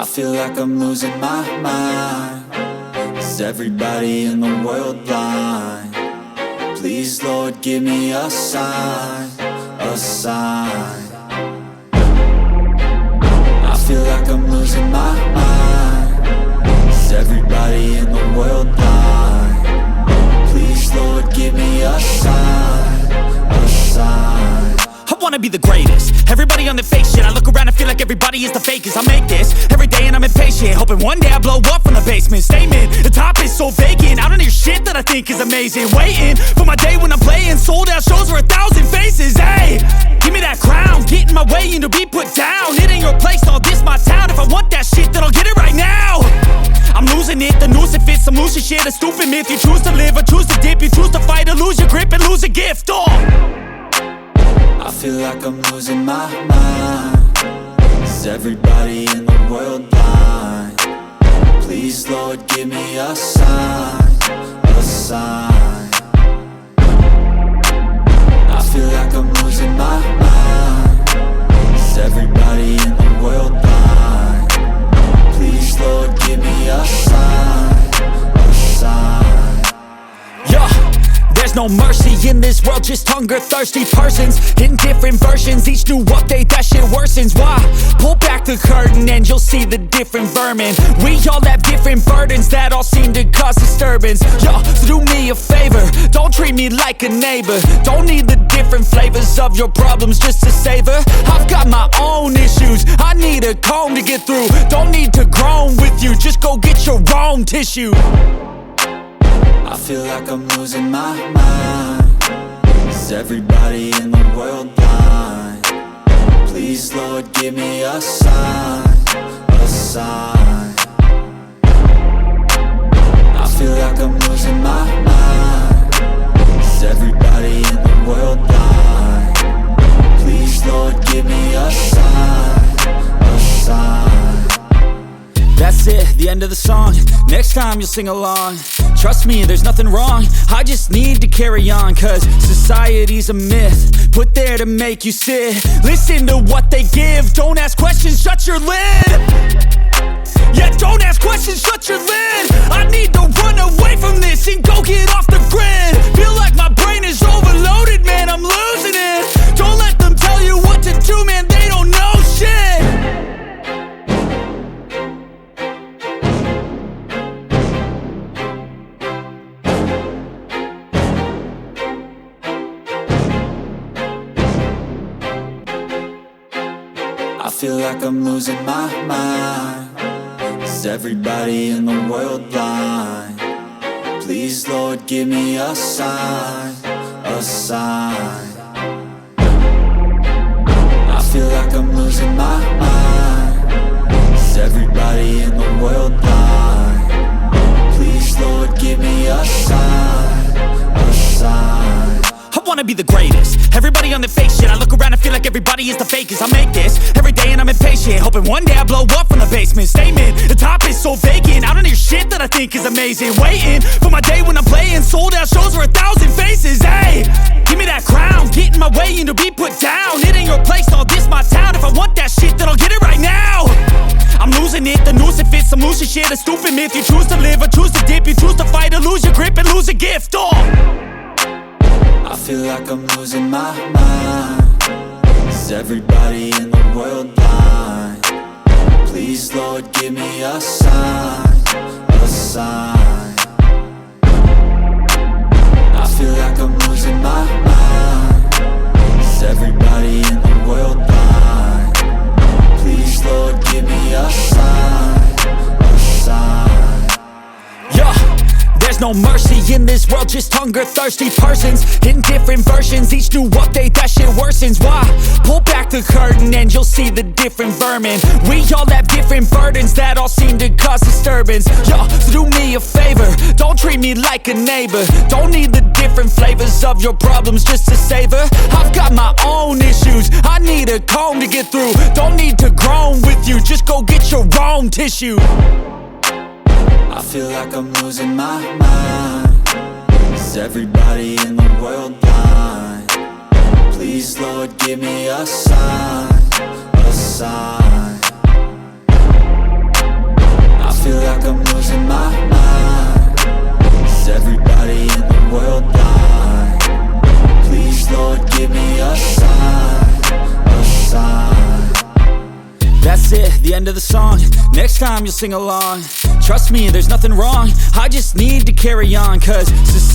I feel like I'm losing my mind. Is everybody in the world blind? Please, Lord, give me a sign, a sign. I feel like I'm losing my mind. Is everybody in the world blind? Please, Lord, give me a sign, a sign. I wanna be the greatest. Everybody on the fake shit. I look around and feel like everybody is the fakest. I make this every day and I'm impatient, hoping one day I blow up from the basement. Statement, the top is so vacant. I don't hear shit that I think is amazing. Waiting for my day when I'm playing sold out shows for 1,000 faces. Hey, give me that crown, get in my way and to be put down. It ain't your place, all this my town. If I want that shit, then I'll get it right now. I'm losing it, the noose it fits. I'm losing shit, a stupid myth. You choose to live or choose to dip. You choose to fight or lose your grip and lose a gift. I feel like I'm losing my mind. Is everybody in the world blind? Please, Lord, give me a sign, a sign. I feel like I'm losing my mind. Is everybody in the world blind? Please, Lord, give me a sign, a sign. Yeah. There's no mercy in this world, just hunger-thirsty persons in different versions. Each new update, that shit worsens. Why? Pull back the curtain and you'll see the different vermin. We all have different burdens that all seem to cause disturbance. Yo, so do me a favor, don't treat me like a neighbor. Don't need the different flavors of your problems just to savor. I've got my own issues, I need a comb to get through. Don't need to groan with you, just go get your own tissue. I feel like I'm losing my mind. Is everybody in the world blind? Please, Lord, give me a sign, a sign. I feel like I'm losing my mind. Is everybody in the world blind? Please, Lord, give me a sign, a sign. That's it, the end of the song. Next time you'll sing along. Trust me, there's nothing wrong. I just need to carry on, cause society's a myth put there to make you sit. Listen to what they give. Don't ask questions, shut your lid. Yeah, don't ask questions, shut your lid. I need to run away from this and go get off the grid. Feel like my brain is overloaded, man, I'm losing it. Don't let them tell you what to do, man, they don't know shit. I feel like I'm losing my mind. Is everybody in the world blind? Please, Lord, give me a sign, a sign. I feel like I'm losing my mind. Is everybody in the world blind? Please, Lord, give me a sign, a sign. I wanna be the greatest. Everybody on the fake shit. I look around and feel like everybody is the fakest. I make this every day and I'm impatient, hoping one day I blow up from the basement. Statement, the top is so vacant. I don't hear shit that I think is amazing. Waiting for my day when I'm playing sold out shows for 1,000 faces. Hey, give me that crown, get in my way and to be put down. It ain't your place, all this my town. If I want that shit, then I'll get it right now. I'm losing it, the noose it fits. I'm losing shit, a stupid myth. You choose to live or choose to dip. You choose to fight or lose your grip and lose a gift. I feel like I'm losing my mind. Is everybody in the world blind? Please, Lord, give me a sign, a sign. I feel like I'm losing my mind. Is everybody in the world blind? Please, Lord, give me a sign, a sign. Yeah. There's no mercy in this world, just hunger-thirsty persons in different versions. Each new update, that shit worsens. Why? Pull back the curtain and you'll see the different vermin. We all have different burdens that all seem to cause disturbance. Yo, so do me a favor, don't treat me like a neighbor. Don't need the different flavors of your problems just to savor. I've got my own issues, I need a comb to get through. Don't need to groan with you, just go get your own tissue. I feel like I'm losing my mind. Is everybody in the world blind? Please, Lord, give me a sign, a sign. end of the song. Next time you'll sing along. Trust me, there's nothing wrong. I just need to carry on, 'cause society